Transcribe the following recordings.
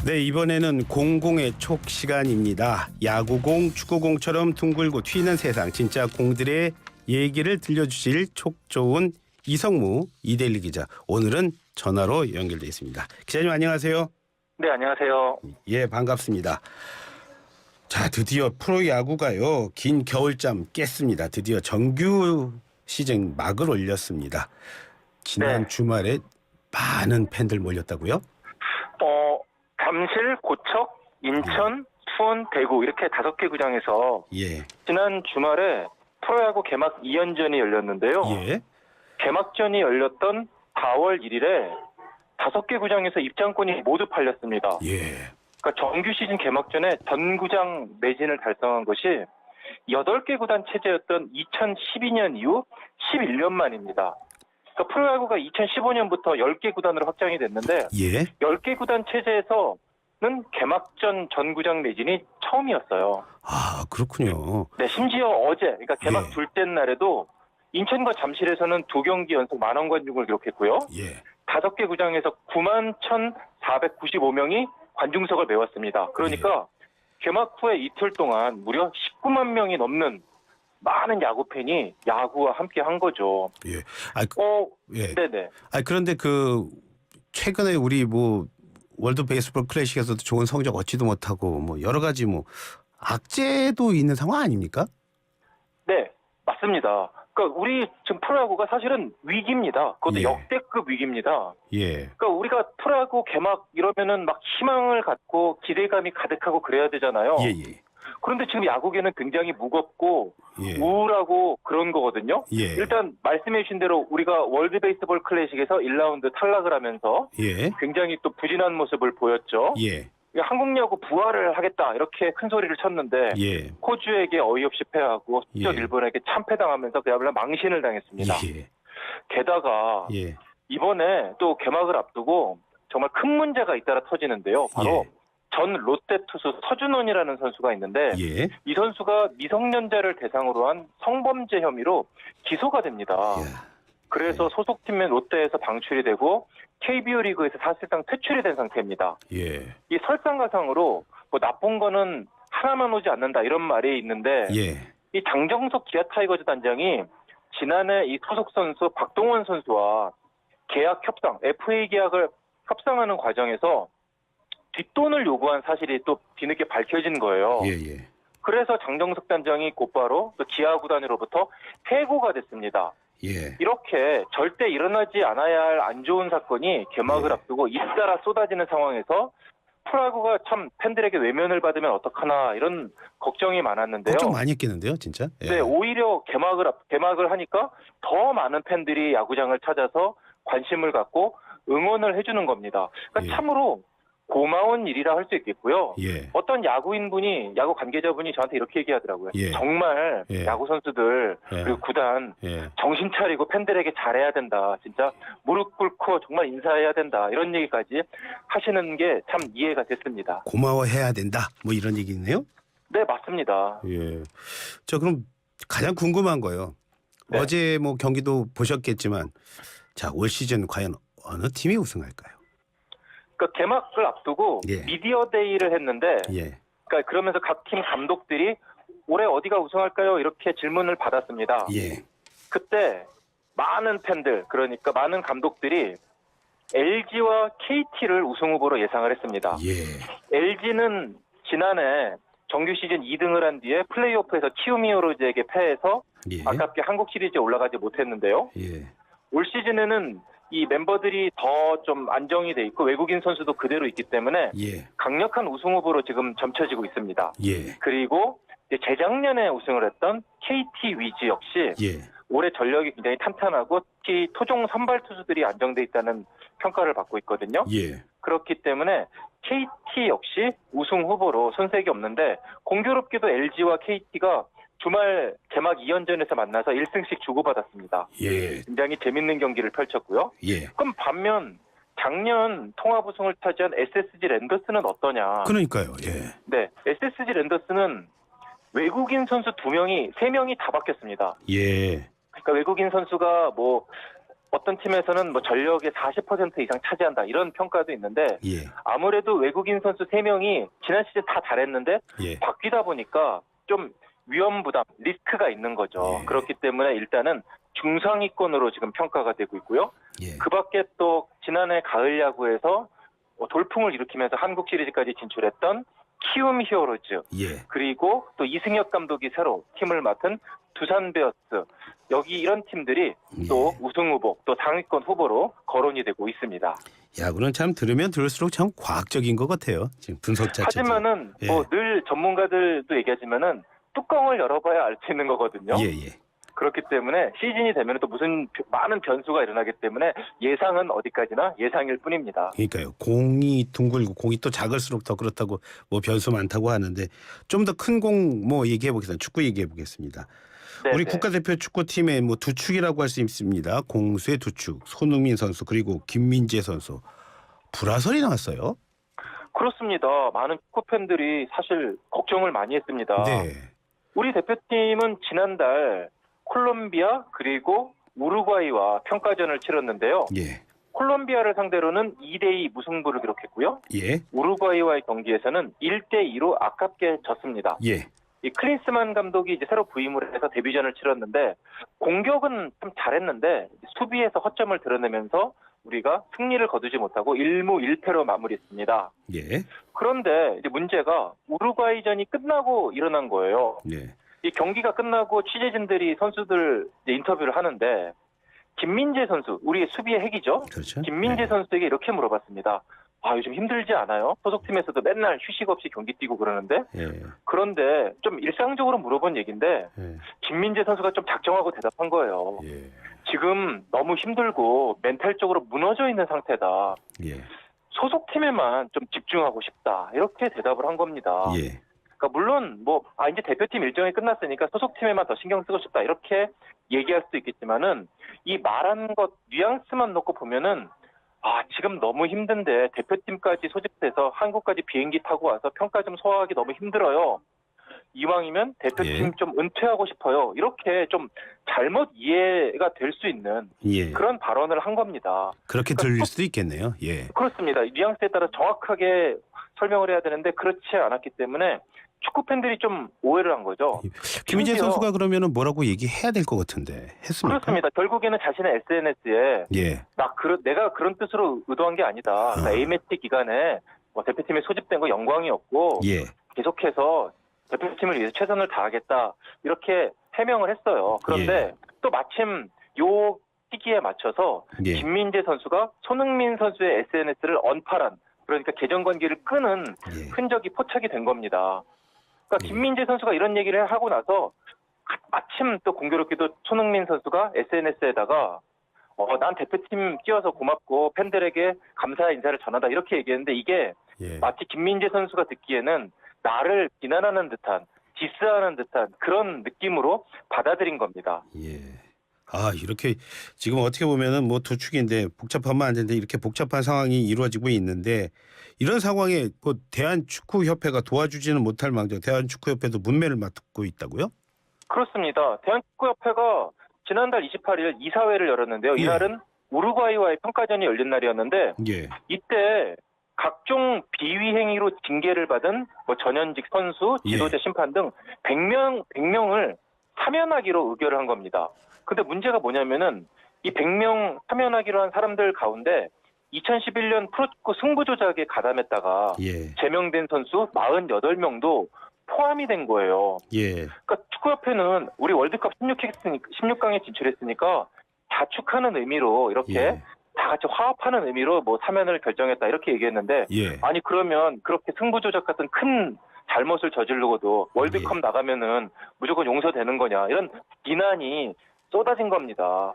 네, 이번에는 공공의 촉 시간입니다. 야구공, 축구공처럼 둥글고 튀는 세상, 진짜 공들의 얘기를 들려주실 촉 좋은 이성무 이데일리 기자. 오늘은 전화로 연결돼 있습니다. 기자님 안녕하세요. 네, 안녕하세요. 예, 반갑습니다. 자, 드디어 프로야구가요. 긴 겨울잠 깼습니다. 드디어 정규 시즌 막을 올렸습니다. 지난 네. 주말에 많은 팬들 몰렸다고요? 잠실, 고척, 인천, 수원, 대구 이렇게 5개 구장에서 예. 지난 주말에 프로야구 개막 2연전이 열렸는데요. 예. 개막전이 열렸던 4월 1일에 5개 구장에서 입장권이 모두 팔렸습니다. 예. 그러니까 정규 시즌 개막전에 전 구장 매진을 달성한 것이 8개 구단 체제였던 2012년 이후 11년 만입니다. 그러니까 프로야구가 2015년부터 10개 구단으로 확장이 됐는데 예. 10개 구단 체제에서는 개막전 전 구장 매진이 처음이었어요. 아, 그렇군요. 네, 심지어 어제, 그러니까 개막 예. 둘째 날에도 인천과 잠실에서는 2경기 연속 만원 관중을 기록했고요. 예. 5개 구장에서 91,495명이 관중석을 메웠습니다. 그러니까 개막 후에 이틀 동안 무려 19만 명이 넘는 많은 야구 팬이 야구와 함께 한 거죠. 예. 예. 네네. 그런데 최근에 우리 월드 베이스볼 클래식에서도 좋은 성적 얻지도 못하고 여러 가지 악재도 있는 상황 아닙니까? 네, 맞습니다. 그러니까 우리 지금 프로야구가 사실은 위기입니다. 그것도 예. 역대급 위기입니다. 예. 그러니까 우리가 프로야구 개막 이러면은 막 희망을 갖고 기대감이 가득하고 그래야 되잖아요. 예, 예. 그런데 지금 야구계는 굉장히 무겁고 예. 우울하고 그런 거거든요. 예. 일단 말씀해 주신 대로 우리가 월드 베이스볼 클래식에서 1라운드 탈락을 하면서 예. 굉장히 또 부진한 모습을 보였죠. 예. 한국 야구 부활을 하겠다 이렇게 큰 소리를 쳤는데 예. 호주에게 어이없이 패하고 수적 예. 일본에게 참패당하면서 그야말로 망신을 당했습니다. 예. 게다가 예. 이번에 또 개막을 앞두고 정말 큰 문제가 잇따라 터지는데요. 바로 예. 전 롯데 투수 서준원이라는 선수가 있는데 예. 이 선수가 미성년자를 대상으로 한 성범죄 혐의로 기소가 됩니다. 그래서 소속팀인 롯데에서 방출이 되고 KBO 리그에서 사실상 퇴출이 된 상태입니다. 예. 이 설상가상으로 나쁜 거는 하나만 오지 않는다 이런 말이 있는데 예. 이 장정석 기아 타이거즈 단장이 지난해 이 소속 선수 박동원 선수와 계약 협상, FA 계약을 협상하는 과정에서 뒷돈을 요구한 사실이 또 뒤늦게 밝혀진 거예요. 예. 예. 그래서 장정석 단장이 곧바로 또 기아 구단으로부터 해고가 됐습니다. 예. 이렇게 절대 일어나지 않아야 할 안 좋은 사건이 개막을 예. 앞두고 잇따라 쏟아지는 상황에서 프로야구가 참 팬들에게 외면을 받으면 어떡하나 이런 걱정이 많았는데요. 걱정 많이 했겠는데요, 진짜? 예. 네, 오히려 개막을 하니까 더 많은 팬들이 야구장을 찾아서 관심을 갖고 응원을 해주는 겁니다. 그러니까 예. 참으로 고마운 일이라 할 수 있겠고요. 예. 어떤 야구 관계자분이 저한테 이렇게 얘기하더라고요. 예. 정말 예. 야구 선수들 예. 그리고 구단 예. 정신 차리고 팬들에게 잘해야 된다. 진짜 무릎 꿇고 정말 인사해야 된다. 이런 얘기까지 하시는 게 참 이해가 됐습니다. 고마워해야 된다. 이런 얘기네요? 네, 맞습니다. 예. 그럼 가장 궁금한 거요. 네. 어제 경기도 보셨겠지만 올 시즌 과연 어느 팀이 우승할까요? 그러니까 개막을 앞두고 예. 미디어 데이를 했는데 예. 그러니까 그러면서 각 팀 감독들이 올해 어디가 우승할까요? 이렇게 질문을 받았습니다. 예. 그때 많은 팬들, 그러니까 많은 감독들이 LG와 KT를 우승 후보로 예상을 했습니다. 예. LG는 지난해 정규 시즌 2등을 한 뒤에 플레이오프에서 키움 히어로즈에게 패해서 예. 아깝게 한국 시리즈에 올라가지 못했는데요. 예. 올 시즌에는 이 멤버들이 더 좀 안정이 돼 있고 외국인 선수도 그대로 있기 때문에 예. 강력한 우승 후보로 지금 점쳐지고 있습니다. 예. 그리고 이제 재작년에 우승을 했던 KT 위즈 역시 예. 올해 전력이 굉장히 탄탄하고 특히 토종 선발 투수들이 안정돼 있다는 평가를 받고 있거든요. 예. 그렇기 때문에 KT 역시 우승 후보로 손색이 없는데 공교롭게도 LG와 KT가 주말 개막 2연전에서 만나서 1승씩 주고받았습니다. 예. 굉장히 재밌는 경기를 펼쳤고요. 예. 그럼 반면 작년 통합 우승을 차지한 SSG 랜더스는 어떠냐? 그러니까요. 예. 네, SSG 랜더스는 외국인 선수 3명이 다 바뀌었습니다. 예. 그러니까 외국인 선수가 어떤 팀에서는 뭐 전력의 40% 이상 차지한다 이런 평가도 있는데 예. 아무래도 외국인 선수 3명이 지난 시즌 다 잘했는데 예. 바뀌다 보니까 좀 위험 부담, 리스크가 있는 거죠. 예. 그렇기 때문에 일단은 중상위권으로 지금 평가가 되고 있고요. 예. 그 밖에 또 지난해 가을 야구에서 돌풍을 일으키면서 한국 시리즈까지 진출했던 키움 히어로즈 예. 그리고 또 이승엽 감독이 새로 팀을 맡은 두산 베어스 여기 이런 팀들이 또 우승 후보 또 상위권 후보로 거론이 되고 있습니다. 야구는 참 들으면 들을수록 참 과학적인 것 같아요. 지금 분석 자체도. 하지만은 예. 뭐 늘 전문가들도 얘기하지만은 뚜껑을 열어봐야 알 수 있는 거거든요. 예, 예. 그렇기 때문에 시즌이 되면 또 무슨 많은 변수가 일어나기 때문에 예상은 어디까지나 예상일 뿐입니다. 그러니까요. 공이 둥글고 공이 또 작을수록 더 그렇다고 뭐 변수 많다고 하는데 좀 더 큰 공 뭐 얘기해 보겠습니다. 축구 얘기해 보겠습니다. 우리 국가대표 축구팀의 뭐 두 축이라고 할 수 있습니다. 공수의 두 축, 손흥민 선수 그리고 김민재 선수. 불화설이 나왔어요. 그렇습니다. 많은 축구 팬들이 사실 걱정을 많이 했습니다. 네. 우리 대표팀은 지난달 콜롬비아 그리고 우루과이와 평가전을 치렀는데요. 예. 콜롬비아를 상대로는 2대2 무승부를 기록했고요. 예. 우루과이와의 경기에서는 1대2로 아깝게 졌습니다. 예. 이 클린스만 감독이 이제 새로 부임을 해서 데뷔전을 치렀는데 공격은 좀 잘했는데 수비에서 허점을 드러내면서 우리가 승리를 거두지 못하고 1무 1패로 마무리했습니다. 예. 그런데 이제 문제가 우루과이전이 끝나고 일어난 거예요. 예. 이 경기가 끝나고 취재진들이 선수들 이제 인터뷰를 하는데 김민재 선수, 우리의 수비의 핵이죠. 그렇죠. 김민재 네. 선수에게 이렇게 물어봤습니다. 아, 요즘 힘들지 않아요? 소속팀에서도 맨날 휴식 없이 경기 뛰고 그러는데 예. 그런데 좀 일상적으로 물어본 얘기인데 예. 김민재 선수가 좀 작정하고 대답한 거예요. 예. 지금 너무 힘들고 멘탈적으로 무너져 있는 상태다. 예. 소속팀에만 좀 집중하고 싶다. 이렇게 대답을 한 겁니다. 예. 그러니까 물론 뭐 이제 대표팀 일정이 끝났으니까 소속팀에만 더 신경 쓰고 싶다. 이렇게 얘기할 수도 있겠지만은 이 말한 것 뉘앙스만 놓고 보면은 지금 너무 힘든데 대표팀까지 소집돼서 한국까지 비행기 타고 와서 평가 좀 소화하기 너무 힘들어요. 이왕이면 대표팀 예. 좀 은퇴하고 싶어요. 이렇게 좀 잘못 이해가 될 수 있는 예. 그런 발언을 한 겁니다. 그렇게 들릴 수도 있겠네요. 예. 그렇습니다. 뉘앙스에 따라 정확하게 설명을 해야 되는데 그렇지 않았기 때문에 축구 팬들이 좀 오해를 한 거죠. 김민재 심지어 선수가 그러면은 뭐라고 얘기해야 될 것 같은데 했습니까? 그렇습니다. 결국에는 자신의 SNS에 예. 내가 그런 뜻으로 의도한 게 아니다. 그러니까 A매치 기간에 뭐 대표팀에 소집된 거 영광이었고 예. 계속해서 대표팀을 위해서 최선을 다하겠다 이렇게 해명을 했어요. 그런데 또 마침 요 시기에 맞춰서 예. 김민재 선수가 손흥민 선수의 SNS를 언팔한 그러니까 계정 관계를 끊은 예. 흔적이 포착이 된 겁니다. 그러니까 예. 김민재 선수가 이런 얘기를 하고 나서 마침 또 공교롭게도 손흥민 선수가 SNS에다가 난 대표팀 뛰어서 고맙고 팬들에게 감사의 인사를 전하다 이렇게 얘기했는데 이게 예. 마치 김민재 선수가 듣기에는 나를 비난하는 듯한 디스하는 듯한 그런 느낌으로 받아들인 겁니다. 예. 이렇게 지금 어떻게 보면은 뭐 두 축인데 복잡하면 안 되는데 이렇게 복잡한 상황이 이루어지고 있는데 이런 상황에 뭐 대한축구협회가 도와주지는 못할 망정 대한축구협회도 문매를 맡고 있다고요? 그렇습니다. 대한축구협회가 지난달 28일 이사회를 열었는데요. 예. 이날은 우루과이와의 평가전이 열린 날이었는데 예. 이때 각종 비위 행위로 징계를 받은 뭐 전현직 선수, 지도자, 심판 등 100명을 사면하기로 의결을 한 겁니다. 근데 문제가 뭐냐면은 이 100명 사면하기로 한 사람들 가운데 2011년 프로축구 승부조작에 가담했다가 예. 제명된 선수 48명도 포함이 된 거예요. 예. 그러니까 축구협회는 우리 월드컵 16강에 진출했으니까 자축하는 의미로 이렇게 예. 다 같이 화합하는 의미로 뭐 사면을 결정했다 이렇게 얘기했는데 예. 아니 그러면 그렇게 승부조작 같은 큰 잘못을 저지르고도 월드컵 예. 나가면은 무조건 용서되는 거냐 이런 비난이 쏟아진 겁니다.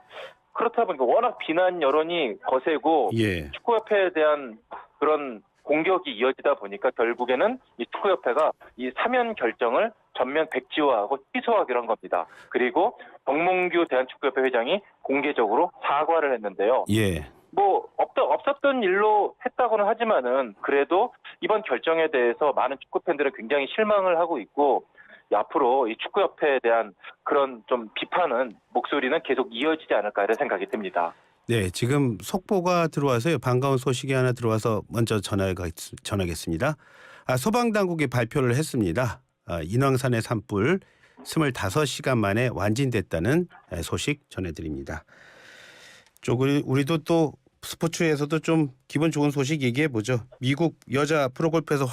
그렇다 보니까 워낙 비난 여론이 거세고 예. 축구협회에 대한 그런 공격이 이어지다 보니까 결국에는 이 축구협회가 이 사면 결정을 전면 백지화하고 취소하기로 한 겁니다. 그리고 정몽규 대한축구협회 회장이 공개적으로 사과를 했는데요. 예. 뭐 없었던 일로 했다고는 하지만은 그래도 이번 결정에 대해서 많은 축구 팬들은 굉장히 실망을 하고 있고 앞으로 이 축구협회에 대한 그런 좀 비판은 목소리는 계속 이어지지 않을까 이런 생각이 듭니다. 네, 지금 속보가 들어와서요. 반가운 소식이 하나 들어와서 먼저 전하겠습니다. 소방당국이 발표를 했습니다. 인왕산의 산불 25시간 만에 완진됐다는 소식 전해드립니다. 우리도 또 스포츠에서도 좀 기분 좋은 소식 얘기해 보죠. 미국 여자 프로골프에서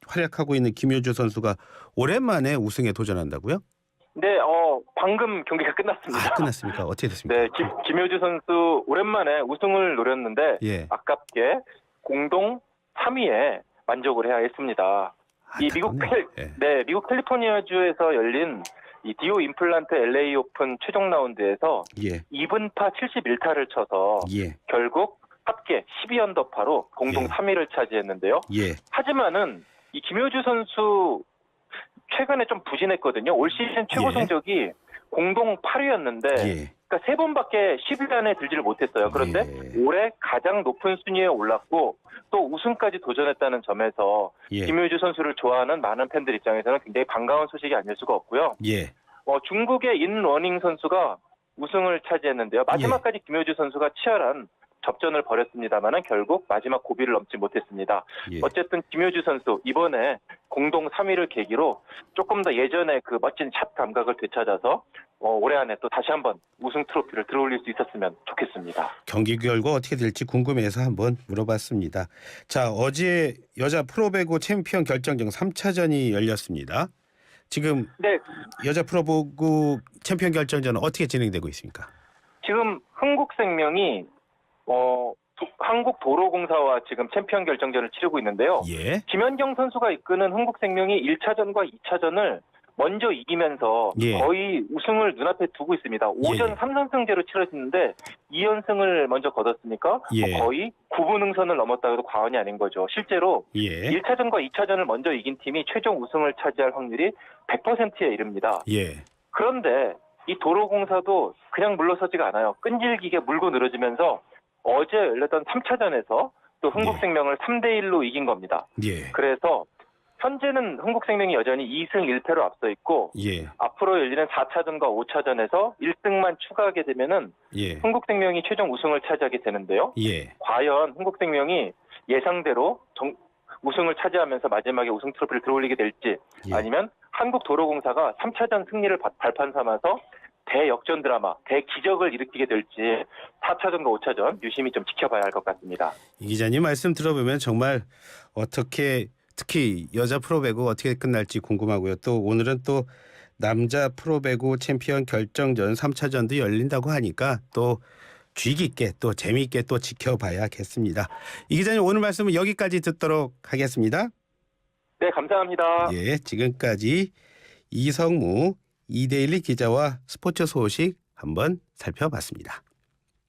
활약하고 있는 김효주 선수가 오랜만에 우승에 도전한다고요? 네, 방금 경기가 끝났습니다. 끝났습니까? 어떻게 됐습니까? 네, 김효주 선수 오랜만에 우승을 노렸는데 예. 아깝게 공동 3위에 만족을 해야 했습니다. 이 미국 캘리포니아주에서 열린 이 디오 임플란트 LA 오픈 최종 라운드에서 예. 2분파 71타를 쳐서 예. 결국 합계 12언더파로 공동 예. 3위를 차지했는데요. 예. 하지만은 이 김효주 선수 최근에 좀 부진했거든요. 올 시즌 최고 예. 성적이 공동 8위였는데 예. 그러니까 3번밖에 10위 안에 들지를 못했어요. 그런데 예. 올해 가장 높은 순위에 올랐고 또 우승까지 도전했다는 점에서 예. 김효주 선수를 좋아하는 많은 팬들 입장에서는 굉장히 반가운 소식이 아닐 수가 없고요. 예. 중국의 인러닝 선수가 우승을 차지했는데요. 마지막까지 김효주 선수가 치열한 접전을 벌였습니다만 결국 마지막 고비를 넘지 못했습니다. 예. 어쨌든 김효주 선수 이번에 공동 3위를 계기로 조금 더 예전의 그 멋진 샷 감각을 되찾아서 올해 안에 또 다시 한번 우승 트로피를 들어올릴 수 있었으면 좋겠습니다. 경기 결과 어떻게 될지 궁금해서 한번 물어봤습니다. 자, 어제 여자 프로배구 챔피언 결정전 3차전이 열렸습니다. 지금 네, 여자 프로배구 챔피언 결정전은 어떻게 진행되고 있습니까? 지금 흥국생명이 한국도로공사와 지금 챔피언 결정전을 치르고 있는데요. 예. 김연경 선수가 이끄는 흥국생명이 1차전과 2차전을 먼저 이기면서 예. 거의 우승을 눈앞에 두고 있습니다. 5전 예. 3선승제로 치러졌는데 2연승을 먼저 거뒀으니까 예. 거의 9분응선을 넘었다 해도 과언이 아닌 거죠. 실제로 예. 1차전과 2차전을 먼저 이긴 팀이 최종 우승을 차지할 확률이 100%에 이릅니다. 예. 그런데 이 도로공사도 그냥 물러서지가 않아요. 끈질기게 물고 늘어지면서 어제 열렸던 3차전에서 또 흥국생명을 3대1로 이긴 겁니다. 예. 그래서 현재는 흥국생명이 여전히 2승 1패로 앞서 있고 예. 앞으로 열리는 4차전과 5차전에서 1승만 추가하게 되면은 예. 흥국생명이 최종 우승을 차지하게 되는데요. 예. 과연 흥국생명이 예상대로 우승을 차지하면서 마지막에 우승 트로피를 들어올리게 될지 예. 아니면 한국도로공사가 3차전 승리를 발판 삼아서 대역전 드라마, 대기적을 일으키게 될지 4차전과 5차전 유심히 좀 지켜봐야 할 것 같습니다. 이 기자님 말씀 들어보면 정말 어떻게 특히 여자 프로배구 어떻게 끝날지 궁금하고요. 또 오늘은 또 남자 프로배구 챔피언 결정전 3차전도 열린다고 하니까 또 주의 깊게 또 재미있게 또 지켜봐야겠습니다. 이 기자님 오늘 말씀은 여기까지 듣도록 하겠습니다. 네, 감사합니다. 예, 지금까지 이성무 이데일리 기자와 스포츠 소식 한번 살펴봤습니다.